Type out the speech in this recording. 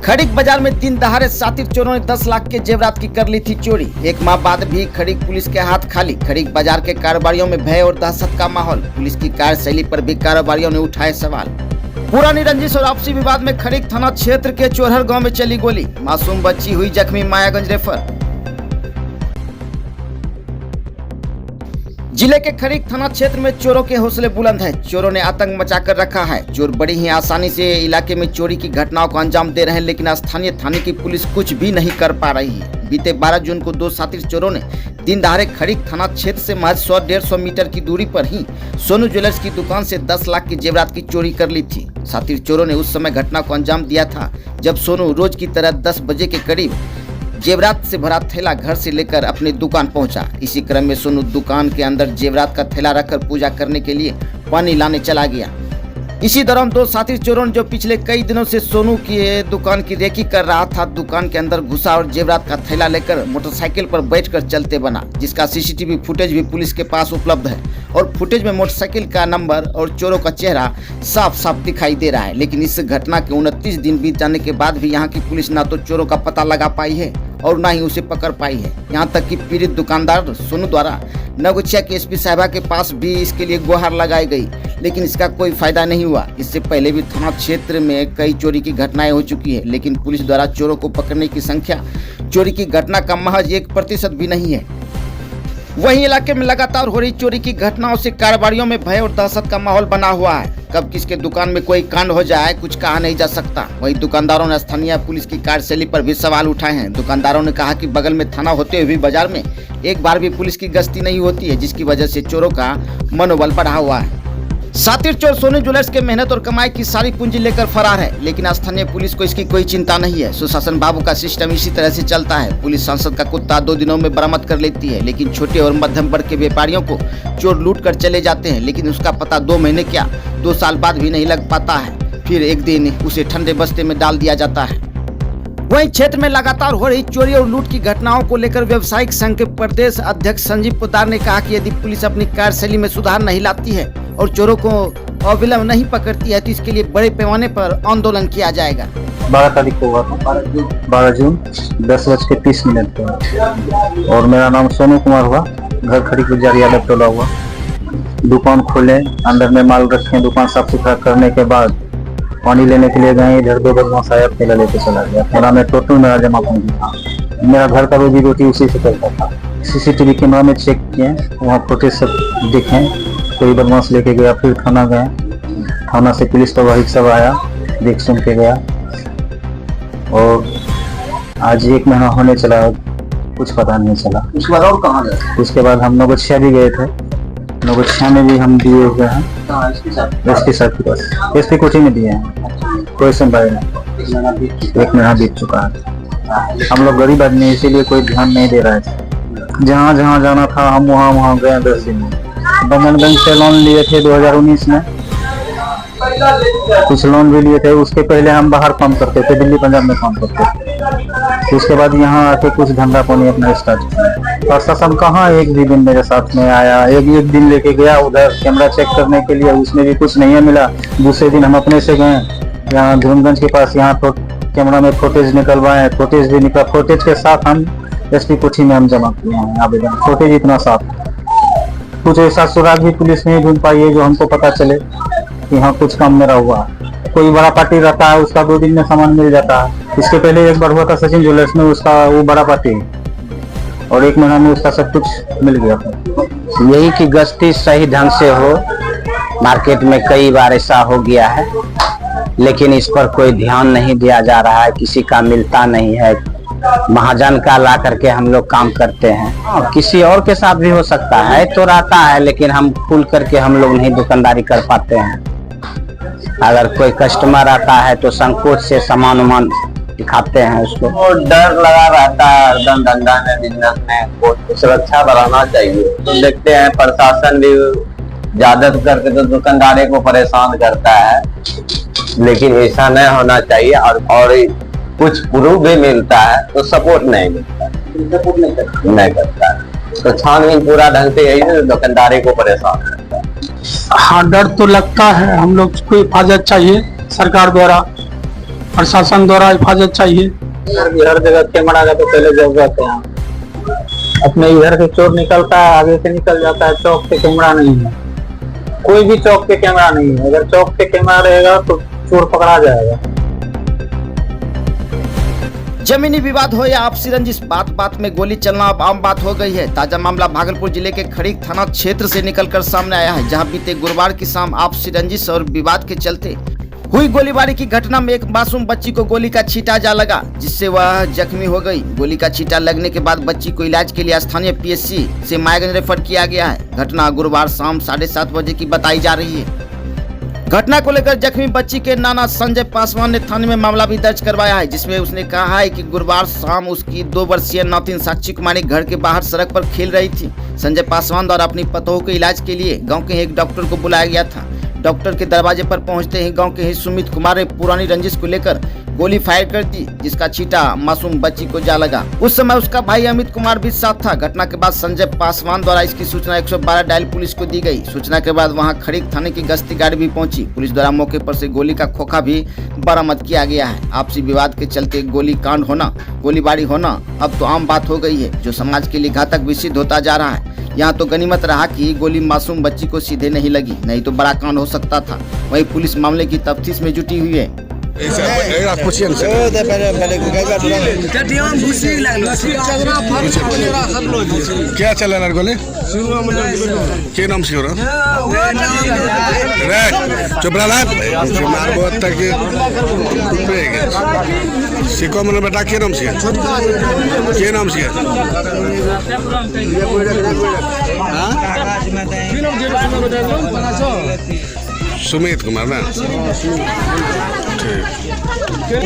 खड़ीक बाजार में दिन दहाड़े शातिर चोरों ने 10 लाख के जेवरात की कर ली थी चोरी। एक माह बाद भी खड़ीक पुलिस के हाथ खाली। खड़ीक बाजार के कारोबारियों में भय और दहशत का माहौल। पुलिस की कार्यशैली पर भी कारोबारियों ने उठाए सवाल। पुरानी रंजिश और आपसी विवाद में खड़ीक थाना क्षेत्र के चोरहर गांव में चली गोली। मासूम बच्ची हुई जख्मी, मायागंज रेफर। जिले के खड़ीक थाना क्षेत्र में चोरों के हौसले बुलंद हैं। चोरों ने आतंक मचाकर रखा है। चोर बड़ी ही आसानी से इलाके में चोरी की घटनाओं को अंजाम दे रहे हैं, लेकिन स्थानीय थाने की पुलिस कुछ भी नहीं कर पा रही है। बीते 12 जून को 2 शातिर चोरों ने दिन दहाड़े खड़ीक थाना क्षेत्र से महज 100-150 मीटर की दूरी पर ही सोनू ज्वेलर्स की दुकान से 10 लाख की जेवरात की चोरी कर ली थी। शातिर चोरों ने उस समय घटना को अंजाम दिया था जब सोनू रोज की तरह 10 बजे के करीब जेवरात से भरा थैला घर से लेकर अपनी दुकान पहुंचा। इसी क्रम में सोनू दुकान के अंदर जेवरात का थैला रखकर पूजा करने के लिए पानी लाने चला गया। इसी दौरान 2 शातिर चोरों ने, जो पिछले कई दिनों से सोनू की दुकान की रेकी कर रहा था, दुकान के अंदर घुसा और जेवरात का थैला लेकर मोटरसाइकिल पर बैठकर चलते बना, जिसका सीसीटीवी फुटेज भी पुलिस के पास उपलब्ध है। और फुटेज में मोटरसाइकिल का नंबर और चोरों का चेहरा साफ साफ दिखाई दे रहा है। लेकिन इस घटना के 29 दिन बीत जाने के बाद भी यहाँ की पुलिस ना तो चोरों का पता लगा पाई है और ना ही उसे पकड़ पाई है। यहाँ तक कि पीड़ित दुकानदार सोनू द्वारा नवगछिया के एसपी साहिबा के पास भी इसके लिए गुहार लगाई गई, लेकिन इसका कोई फायदा नहीं हुआ। इससे पहले भी थाना क्षेत्र में कई चोरी की घटनाएं हो चुकी है, लेकिन पुलिस द्वारा चोरों को पकड़ने की संख्या चोरी की घटना का महज 1% भी नहीं है। वहीं इलाके में लगातार हो रही चोरी की घटनाओं से कारोबारियों में भय और दहशत का माहौल बना हुआ है। कब किसके दुकान में कोई कांड हो जाए, कुछ कहा नहीं जा सकता। वहीं दुकानदारों ने स्थानीय पुलिस की कार्यशैली पर भी सवाल उठाए हैं। दुकानदारों ने कहा कि बगल में थाना होते हुए भी बाजार में एक बार भी पुलिस की गश्ती नहीं होती है, जिसकी वजह से चोरों का मनोबल बढ़ा हुआ है। शातिर चोर सोनू ज्वेलर्स के मेहनत और कमाई की सारी पूंजी लेकर फरार है, लेकिन स्थानीय पुलिस को इसकी कोई चिंता नहीं है। सुशासन बाबू का सिस्टम इसी तरह से चलता है। पुलिस सांसद का कुत्ता 2 दिनों में बरामद कर लेती है, लेकिन छोटे और मध्यम वर्ग के व्यापारियों को चोर लूट कर चले जाते हैं, लेकिन उसका पता 2 महीने क्या 2 साल बाद भी नहीं लग पाता है। फिर एक दिन उसे ठंडे बस्ते में डाल दिया जाता है। वहीं क्षेत्र में लगातार हो रही चोरी और लूट की घटनाओं को लेकर व्यवसायिक संघ के प्रदेश अध्यक्ष संजीव पोद्दार ने कहा कि यदि पुलिस अपनी कार्यशैली में सुधार नहीं लाती है और चोरों को अविलंब नहीं पकड़ती है तो इसके लिए बड़े पैमाने पर आंदोलन किया जाएगा। 12 तारीख को हुआ था, 12 जून 10:30 पर, और मेरा नाम सोनू कुमार हुआ। घर खड़ीक बाजार यादव टोला हुआ। दुकान खोले, अंदर में माल रखे, दुकान साफ सुथरा करने के बाद पानी लेने के लिए गए। इधर 2 बदमाश आया, थैला लेके चला गया। थैला में टोटल मेरा जमा पूंजी था। मेरा घर का रोजी रोटी उसी से चलता था। सीसीटीवी कैमरा में चेक किए, वहाँ फुटेज सब दिखे। कोई बदमाश लेके गया, फिर थाना गए। थाना से पुलिस प्रवाहिक सब आया, देख सुन के गया। और आज 1 महीना होने चला, कुछ पता नहीं चला। उसके बाद और कहाँ गए? उसके बाद हम नवगछिया भी गए थे। नवगछिया में भी हम दिए हुए हैं एसपी साहब के पास, एसपी कोठी में दिए हैं। कोई सुनवाई नहीं। 1 महीना बीत चुका है। हम लोग गरीब आदमी, इसीलिए कोई ध्यान नहीं दे रहा है। जहाँ जहाँ जाना था हम वहाँ गए। 10 दिन में बंधन बैंक से लोन लिए थे 2019 में। कुछ लोन भी लिए थे। उसके पहले हम बाहर काम करते थे, दिल्ली पंजाब में काम करते थे। उसके बाद यहाँ आके कुछ धंधा पानी अपना स्टार्ट किया। प्रशासन कहाँ एक भी दिन मेरे साथ में आया। एक दिन लेके गया उधर कैमरा चेक करने के लिए, उसमें भी कुछ नहीं मिला। दूसरे दिन हम अपने से गए यहाँ धूमगंज के पास, यहाँ तो कैमरा में फुटेज निकलवाए। फुटेज भी निकला। फुटेज के साथ हम एसपी कोठी में हम जमा किए हैं आवेदन। फुटेज इतना साफ, कुछ ऐसा सुराग भी पुलिस नहीं ढूंढ पाई है जो हमको पता चले कि हाँ कुछ काम मेरा हुआ। कोई बड़ा पार्टी रहता है, उसका 2 दिन में सामान मिल जाता है। इसके पहले एक बार हुआ था सचिन ज्वेलर्स में, उसका वो बड़ा पार्टी, और 1 महीना में उसका सब कुछ मिल गया था। यही कि गश्ती सही ढंग से हो। मार्केट में कई बार ऐसा हो गया है, लेकिन इस पर कोई ध्यान नहीं दिया जा रहा है। किसी का मिलता नहीं है। महाजन का ला करके हम लोग काम करते हैं। किसी और के साथ भी हो सकता है, तो रहता है, लेकिन हम खुल करके हम लोग नहीं दुकानदारी कर पाते हैं। अगर कोई कस्टमर आता है तो संकोच से सामान उमान दिखाते हैं उसको। और डर लगा रहता है हरदम धंधा में, बिजनेस में। बहुत सुरक्षा बढ़ाना चाहिए। तो देखते हैं प्रशासन भी ज्यादा करके तो दुकानदारी को परेशान करता है, लेकिन ऐसा नहीं होना चाहिए। और कुछ प्रूफ भी मिलता है तो सपोर्ट नहीं मिलता, नहीं करता है। तो छानबीन पूरा ढंग से यही दुकानदारी को परेशान करता है। हाँ, डर तो लगता है। हम लोग को हिफाजत चाहिए सरकार द्वारा। प्रशासन द्वारा हिफाजत चाहिए। हर जगह कैमरा का तो पहले जरूरत है। अपने इधर से चोर निकलता है, आगे से निकल जाता है, चौक पे कैमरा नहीं है, कोई भी चौक पे कैमरा नहीं है। अगर चौक पे कैमरा रहेगा तो चोर पकड़ा जाएगा। जमीनी विवाद हो या आपसी रंजिश, बात बात में गोली चलना अब आम बात हो गई है। ताजा मामला भागलपुर जिले के खड़ीक थाना क्षेत्र से निकलकर सामने आया है, जहां बीते गुरुवार की शाम आपसी रंजिश और विवाद के चलते हुई गोलीबारी की घटना में एक मासूम बच्ची को गोली का छींटा जा लगा, जिससे वह जख्मी हो गई। गोली का छींटा लगने के बाद बच्ची को इलाज के लिए स्थानीय पीएचसी से मायागंज रेफर किया गया है। घटना गुरुवार शाम 7:30 बजे की बताई जा रही है। घटना को लेकर जख्मी बच्ची के नाना संजय पासवान ने थाने में मामला भी दर्ज करवाया है, जिसमें उसने कहा है कि गुरुवार शाम उसकी 2 वर्षीय नातिन साक्षी कुमारी घर के बाहर सड़क पर खेल रही थी। संजय पासवान द्वारा अपनी पतोह के इलाज के लिए गांव के एक डॉक्टर को बुलाया गया था। डॉक्टर के दरवाजे पर पहुंचते ही गांव के ही सुमित कुमार ने पुरानी रंजिश को लेकर गोली फायर कर दी, जिसका छींटा मासूम बच्ची को जा लगा। उस समय उसका भाई अमित कुमार भी साथ था। घटना के बाद संजय पासवान द्वारा इसकी सूचना 112 डायल पुलिस को दी गई। सूचना के बाद वहां खड़ीक थाने की गश्ती गाड़ी भी पहुंची। पुलिस द्वारा मौके पर से गोली का खोखा भी बरामद किया गया है। आपसी विवाद के चलते गोली कांड होना, गोलीबारी होना अब तो आम बात हो गई है, जो समाज के लिए घातक भी सिद्ध होता जा रहा है। यहाँ तो गनीमत रहा कि गोली मासूम बच्ची को सीधे नहीं लगी, नहीं तो बड़ा कांड हो सकता था। वहीं पुलिस मामले की तफ्तीश में जुटी हुई है। क्या चला लड़कों ने क्या नाम से हो रहा चुप रहा सीखो मैंने बेटा क्या नाम से सुमित कुमार ना ठीक